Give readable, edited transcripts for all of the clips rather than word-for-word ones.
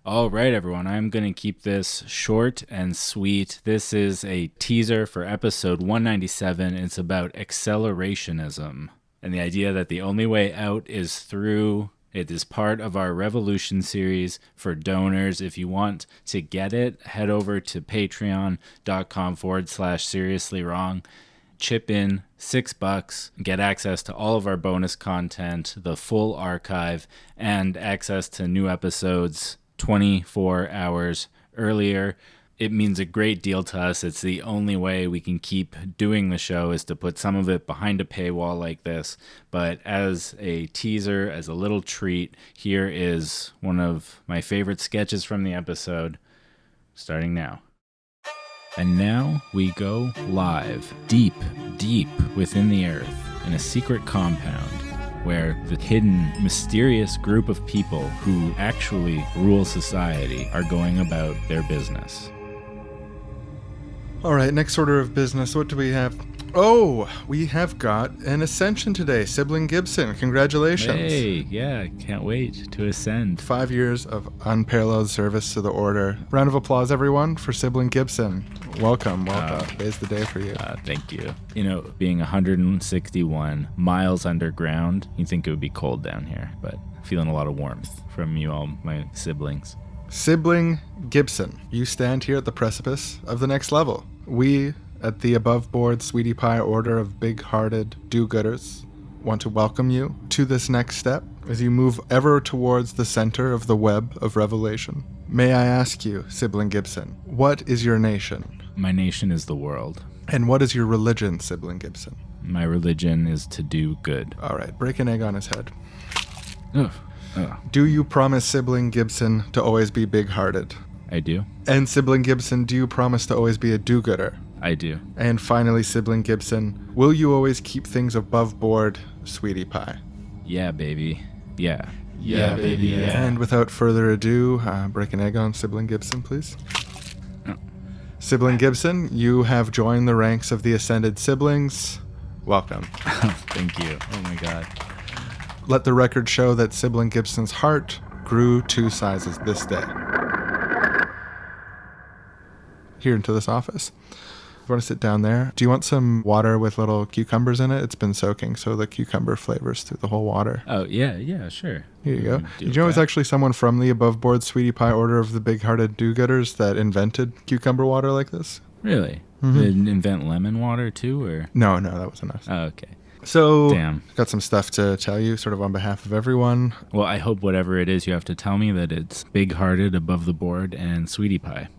All right, everyone. I'm going to keep this short and sweet. This is a teaser for episode 197. It's about accelerationism and the idea that the only way out is through. It is part of our Revolution series for donors. If you want to get it, head over to patreon.com/seriously wrong. Chip in $6, get access to all of our bonus content, the full archive, and access to new episodes 24 hours earlier. It means a great deal to us. It's the only way we can keep doing the show is to put some of it behind a paywall like this. But as a teaser, as a little treat, here is one of my favorite sketches from the episode, starting now. And now we go live, deep, deep within the earth, in a secret compound, where the hidden, mysterious group of people who actually rule society are going about their business. All right, next order of business. What do we have? Oh, we have got an ascension today. Sibling Gibson, congratulations. Hey, yeah, can't wait to ascend. 5 years of unparalleled service to the order. Round of applause, everyone, for Sibling Gibson. Welcome. Today's the day for you. Thank you. You know, being 161 miles underground, you'd think it would be cold down here, but feeling a lot of warmth from you all, my siblings. Sibling Gibson, you stand here at the precipice of the next level. We, at the above-board Sweetie Pie order of big-hearted do-gooders, want to welcome you to this next step as you move ever towards the center of the web of revelation. May I ask you, Sibling Gibson, what is your nation? My nation is the world. And what is your religion, Sibling Gibson? My religion is to do good. All right, break an egg on his head. Ugh. Do you promise, Sibling Gibson, to always be big-hearted? I do. And Sibling Gibson, do you promise to always be a do-gooder? I do. And finally, Sibling Gibson, will you always keep things above board, Sweetie Pie? Yeah, baby. Yeah. Yeah, baby, yeah. And without further ado, break an egg on Sibling Gibson, please. Oh. Sibling Gibson, you have joined the ranks of the Ascended Siblings. Welcome. Thank you. Oh my God. Let the record show that Sibling Gibson's heart grew 2 sizes this day. Here into this office. You want to sit down there? Do you want some water with little cucumbers in it? It's been soaking, so the cucumber flavors through the whole water. Oh, yeah, sure. Here you go. Did you know it's actually someone from the above-board Sweetie Pie order of the big-hearted do-gooders that invented cucumber water like this? Really? Mm-hmm. Did it invent lemon water too, or? No, that wasn't us. Oh, okay. So, Damn. Got some stuff to tell you, sort of on behalf of everyone. Well, I hope whatever it is you have to tell me that it's big-hearted, above the board, and Sweetie Pie.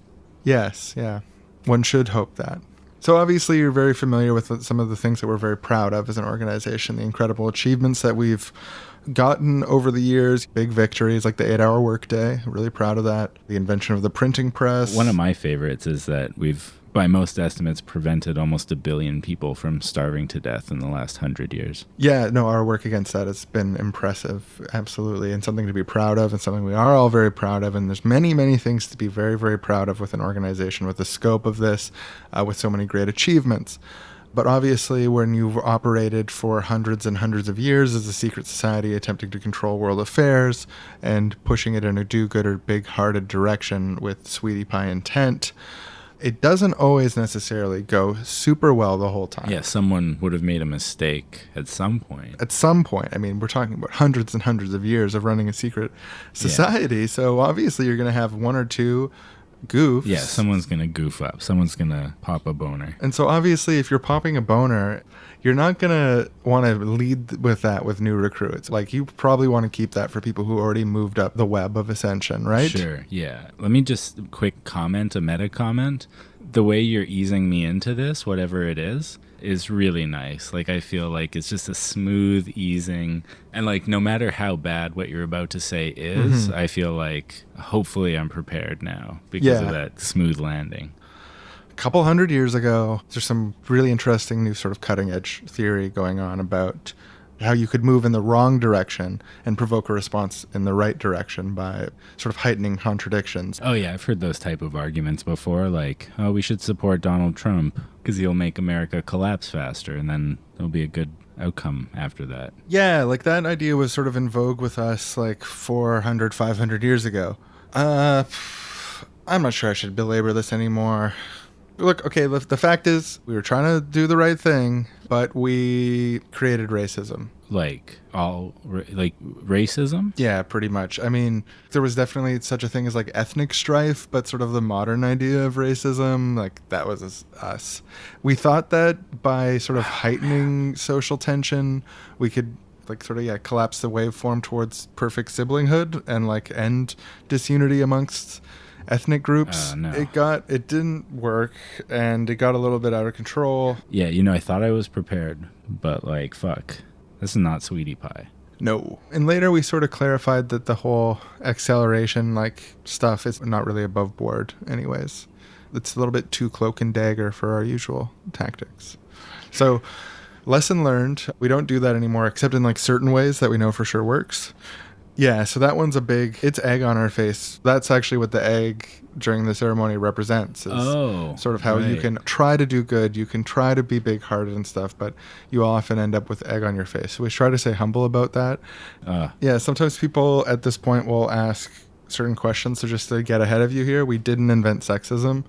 Yes, yeah. One should hope that. So obviously you're very familiar with some of the things that we're very proud of as an organization, the incredible achievements that we've gotten over the years, big victories like the 8-hour workday. Really proud of that. The invention of the printing press. One of my favorites is that we've, by most estimates, prevented almost 1 billion people from starving to death in the last 100 years. Yeah, no, our work against that has been impressive, absolutely, and something to be proud of, and something we are all very proud of, and there's many, many things to be very, very proud of with an organization with the scope of this, with so many great achievements. But obviously, when you've operated for hundreds and hundreds of years as a secret society attempting to control world affairs and pushing it in a do-gooder, big-hearted direction with Sweetie Pie intent, it doesn't always necessarily go super well the whole time. Yeah, someone would have made a mistake at some point. At some point. I mean, we're talking about hundreds and hundreds of years of running a secret society, yeah. So obviously you're going to have 1 or 2 goofs. Yeah, someone's going to goof up. Someone's going to pop a boner. And so obviously if you're popping a boner, you're not going to want to lead with that with new recruits. Like, you probably want to keep that for people who already moved up the web of ascension, right? Sure, yeah. Let me just quick comment, a meta comment. The way you're easing me into this, whatever it is really nice. Like, I feel like it's just a smooth easing. And, like, no matter how bad what you're about to say is, I feel like hopefully I'm prepared now because of that smooth landing. A couple hundred years ago, there's some really interesting new sort of cutting edge theory going on about how you could move in the wrong direction and provoke a response in the right direction by sort of heightening contradictions. Oh yeah, I've heard those type of arguments before, like, oh, we should support Donald Trump because he'll make America collapse faster, and then there'll be a good outcome after that. Yeah, like that idea was sort of in vogue with us like 400, 500 years ago. I'm not sure I should belabor this anymore. Look, okay, the fact is we were trying to do the right thing, but we created racism. Like racism? Yeah, pretty much. I mean, there was definitely such a thing as like ethnic strife, but sort of the modern idea of racism, like that was us. We thought that by sort of heightening social tension, we could like sort of collapse the waveform towards perfect siblinghood and like end disunity amongst ethnic groups. No. It didn't work, and it got a little bit out of control. Yeah, I thought I was prepared, but like fuck. This is not sweetie pie. No. And later we sort of clarified that the whole acceleration like stuff is not really above board anyways. It's a little bit too cloak and dagger for our usual tactics. So lesson learned, we don't do that anymore except in like certain ways that we know for sure works. Yeah, so that one's it's egg on our face. That's actually what the egg during the ceremony represents. Is sort of how you can try to do good, you can try to be big-hearted and stuff, but you often end up with egg on your face. So we try to stay humble about that. Yeah, sometimes people at this point will ask certain questions, so just to get ahead of you here, we didn't invent sexism.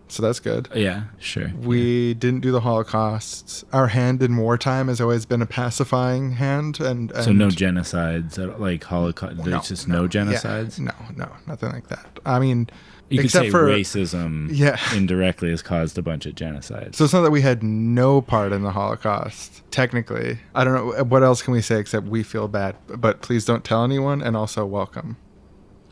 So that's good. Yeah, sure. We didn't do the Holocaust. Our hand in wartime has always been a pacifying hand. And so no genocides, like Holocaust. There's just no genocides? Yeah, no, nothing like that. I mean, you could say for racism indirectly has caused a bunch of genocides. So it's not that we had no part in the Holocaust, technically. I don't know. What else can we say except we feel bad, but please don't tell anyone, and also welcome.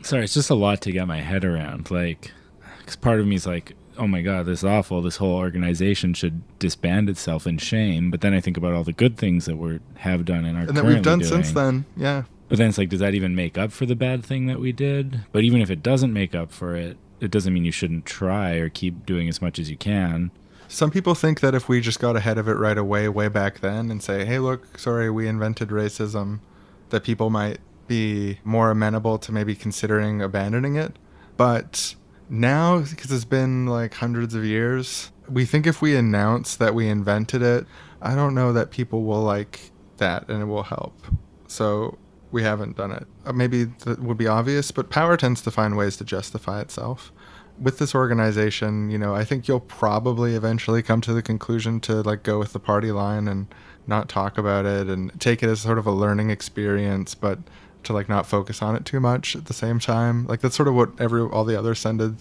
Sorry, it's just a lot to get my head around. Like, because part of me is like, oh my God, this is awful. This whole organization should disband itself in shame. But then I think about all the good things that we have done and are currently doing. And that we've done since then, yeah. But then it's like, does that even make up for the bad thing that we did? But even if it doesn't make up for it, it doesn't mean you shouldn't try or keep doing as much as you can. Some people think that if we just got ahead of it right away, way back then, and say, hey, look, sorry, we invented racism, that people might be more amenable to maybe considering abandoning it. But now, because it's been like hundreds of years, we think if we announce that we invented it, I don't know that people will like that and it will help. So we haven't done it. Maybe that would be obvious, but power tends to find ways to justify itself. With this organization, I think you'll probably eventually come to the conclusion to like go with the party line and not talk about it and take it as sort of a learning experience, but to like not focus on it too much at the same time. Like that's sort of what all the other ascended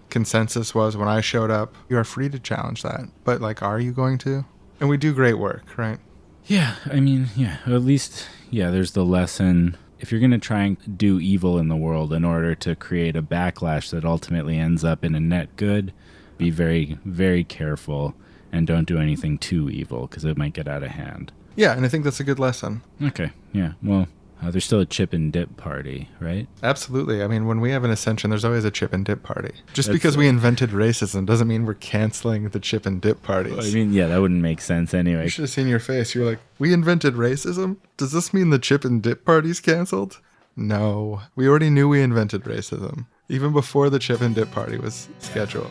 consensus was when I showed up. You are free to challenge that, but like, are you going to? And we do great work, right? Yeah, I mean, yeah, at least, there's the lesson. If you're going to try and do evil in the world in order to create a backlash that ultimately ends up in a net good, be very, very careful and don't do anything too evil because it might get out of hand. Yeah, and I think that's a good lesson. Okay, yeah, well, there's still a chip and dip party, right? Absolutely. I mean, when we have an ascension, there's always a chip and dip party. Just because we invented racism doesn't mean we're canceling the chip and dip parties. Well, I mean, that wouldn't make sense anyway. You should have seen your face. You were like, we invented racism? Does this mean the chip and dip party's canceled? No. We already knew we invented racism, even before the chip and dip party was scheduled.